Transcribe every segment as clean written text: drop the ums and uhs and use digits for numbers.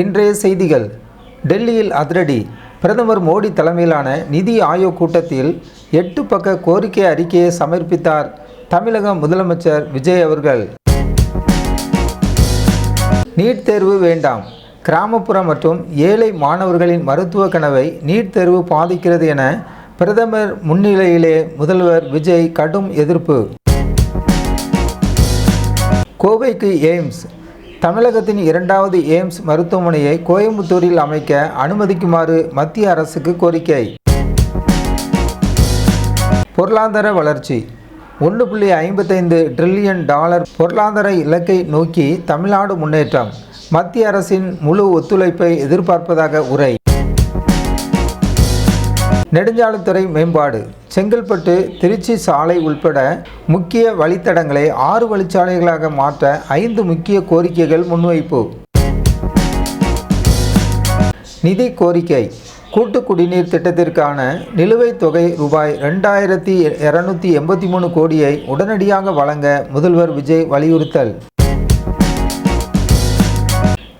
இன்றைய செய்திகள். டெல்லியில் அதிரடி. பிரதமர் மோடி தலைமையிலான நிதி ஆயோக் கூட்டத்தில் 8 பக்க கோரிக்கை அறிக்கையை சமர்ப்பித்தார் தமிழக முதலமைச்சர் விஜய் அவர்கள். நீட் தேர்வு வேண்டாம். கிராமப்புற மற்றும் ஏழை மாணவர்களின் மருத்துவ கனவை நீட் தேர்வு பாதிக்கிறது என பிரதமர் முன்னிலையிலே முதல்வர் விஜய் கடும் எதிர்ப்பு. கோவைக்கு எய்ம்ஸ். தமிழகத்தின் 2வது எய்ம்ஸ் மருத்துவமனையை கோயம்புத்தூரில் அமைக்க அனுமதிக்குமாறு மத்திய அரசுக்கு கோரிக்கை. பொருளாதார வளர்ச்சி. $1.55 டிரில்லியன் பொருளாதார இலக்கை நோக்கி தமிழ்நாடு முன்னேற்றம். மத்திய அரசின் முழு ஒத்துழைப்பை எதிர்பார்ப்பதாக உரை. நெடுஞ்சாலைத்துறை மேம்பாடு. செங்கல்பட்டு திருச்சி சாலை உள்பட முக்கிய வழித்தடங்களை 6 வழிச்சாலைகளாக மாற்ற 5 முக்கிய கோரிக்கைகள் முன்வைப்பு. நிதி கோரிக்கை. கூட்டு குடிநீர் திட்டத்திற்கான நிலுவைத் தொகை ₹2283 கோடியை உடனடியாக வழங்க முதல்வர் விஜய் வலியுறுத்தல்.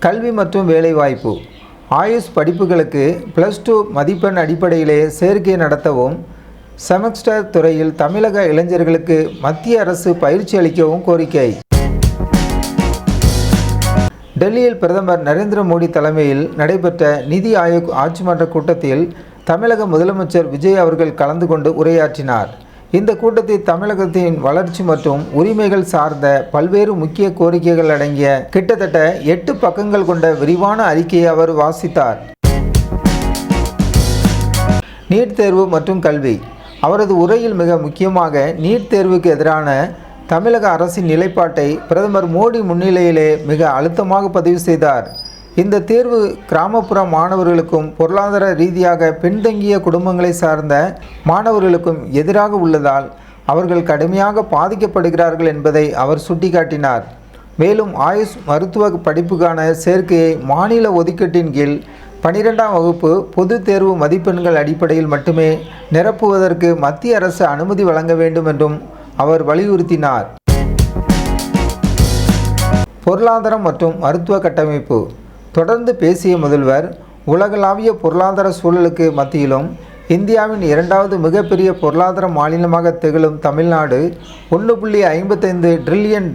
கல்வி மற்றும் வேலைவாய்ப்பு. ஆயுஷ் படிப்புகளுக்கு +2 மதிப்பெண் அடிப்படையிலே சேர்க்கை நடத்தவும், செமஸ்டர் துறையில் தமிழக இளைஞர்களுக்கு மத்திய அரசு பயிற்சி அளிக்கவும் கோரிக்கை. டெல்லியில் பிரதமர் நரேந்திர மோடி தலைமையில் நடைபெற்ற நிதி ஆயோக் ஆட்சிமன்ற கூட்டத்தில் தமிழக முதலமைச்சர் விஜய் அவர்கள் கலந்து கொண்டு உரையாற்றினார். இந்த கூட்டத்தில் தமிழகத்தின் வளர்ச்சி மற்றும் உரிமைகள் சார்ந்த பல்வேறு முக்கிய கோரிக்கைகள் அடங்கிய கிட்டத்தட்ட 8 பக்கங்கள் கொண்ட விரிவான அறிக்கையை அவர் வாசித்தார். நீட் தேர்வு மற்றும் கல்வி. அவரது உரையில் மிக முக்கியமாக நீட் தேர்வுக்கு எதிரான தமிழக அரசின் நிலைப்பாட்டை பிரதமர் மோடி முன்னிலையிலே மிக அழுத்தமாக பதிவு செய்தார். இந்த தேர்வு கிராமப்புற மாணவர்களுக்கும் பொருளாதார ரீதியாக பின்தங்கிய குடும்பங்களை சார்ந்த மாணவர்களுக்கும் எதிராக உள்ளதால் அவர்கள் கடுமையாக பாதிக்கப்படுகிறார்கள் என்பதை அவர் சுட்டிக்காட்டினார். மேலும் ஆயுஷ் மருத்துவ படிப்புக்கான சேர்க்கையை மாநில ஒதுக்கீட்டின் கீழ் 12ஆம் வகுப்பு பொது தேர்வு மதிப்பெண்கள் அடிப்படையில் மட்டுமே நிரப்புவதற்கு மத்திய அரசு அனுமதி வழங்க வேண்டும் என்றும் அவர் வலியுறுத்தினார். பொருளாதாரம் மற்றும் மருத்துவ கட்டமைப்பு. தொடர்ந்து பேசிய முதல்வர், உலகளாவிய பொருளாதார சூழலுக்கு மத்தியிலும் இந்தியாவின் 2வது மிகப்பெரிய பொருளாதார மாநிலமாக திகழும் தமிழ்நாடு $1.55 டிரில்லியன்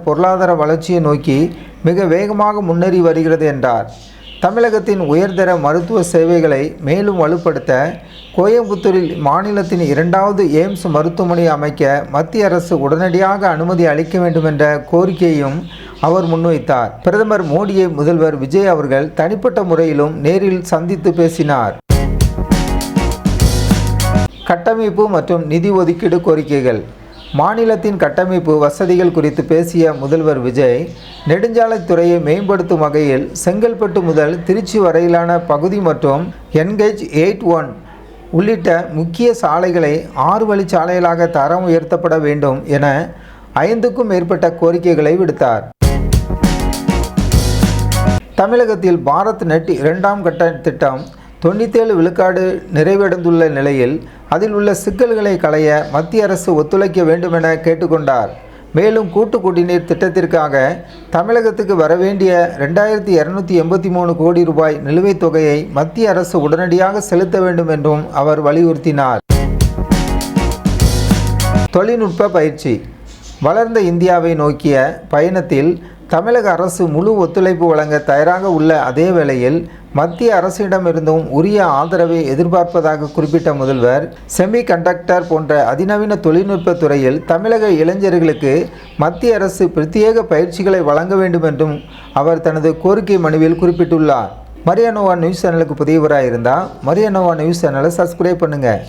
பொருளாதார வளர்ச்சியை நோக்கி மிக வேகமாக முன்னேறி வருகிறது என்றார். தமிழகத்தின் உயர்தர மருத்துவ சேவைகளை மேலும் வலுப்படுத்த கோயம்புத்தூரில் மாநிலத்தின் 2வது எய்ம்ஸ் மருத்துவமனை அமைக்க மத்திய அரசு உடனடியாக அனுமதி அளிக்க வேண்டும் என்ற கோரிக்கையையும் அவர் முன்வைத்தார். பிரதமர் மோடியை முதல்வர் விஜய் அவர்கள் தனிப்பட்ட முறையிலும் நேரில் சந்தித்து பேசினார். கட்டமைப்பு மற்றும் நிதி ஒதுக்கீடு கோரிக்கைகள். மாநிலத்தின் கட்டமைப்பு வசதிகள் குறித்து பேசிய முதல்வர் விஜய், நெடுஞ்சாலைத்துறையை மேம்படுத்தும் வகையில் செங்கல்பட்டு முதல் திருச்சி வரையிலான பகுதி மற்றும் NH-81 உள்ளிட்ட முக்கிய சாலைகளை 6 வழிச்சாலைகளாக தரம் உயர்த்தப்பட வேண்டும் என 5க்கும் மேற்பட்ட கோரிக்கைகளை விடுத்தார். தமிழகத்தில் பாரத் நெட் 2ஆம் கட்ட திட்டம் 97 விழுக்காடு நிறைவடைந்துள்ள நிலையில் அதில் உள்ள சிக்கல்களை களைய மத்திய அரசு ஒத்துழைக்க வேண்டும் என கேட்டுக்கொண்டார். மேலும் கூட்டு குடிநீர் திட்டத்திற்காக தமிழகத்துக்கு வரவேண்டிய ₹2283 கோடி நிலுவைத் தொகையை மத்திய அரசு உடனடியாக செலுத்த வேண்டும் என்றும் அவர் வலியுறுத்தினார். தொழில்நுட்ப பயிற்சி. வளர்ந்த இந்தியாவை நோக்கிய பயணத்தில் தமிழக அரசு முழு ஒத்துழைப்பு வழங்க தயாராக உள்ள அதே வேளையில் மத்திய அரசிடமிருந்தும் உரிய ஆதரவை எதிர்பார்ப்பதாக குறிப்பிட்ட முதல்வர், செமி கண்டக்டர் போன்ற அதிநவீன தொழில்நுட்ப துறையில் தமிழக இளைஞர்களுக்கு மத்திய அரசு பிரத்யேக பயிற்சிகளை வழங்க வேண்டும் என்றும் அவர் தனது கோரிக்கை மனுவில் குறிப்பிட்டுள்ளார். மரியா நோவா நியூஸ் சேனலுக்கு புதியவராக இருந்தால் மரியா நோவா நியூஸ் சேனலை சப்ஸ்கிரைப் பண்ணுங்கள்.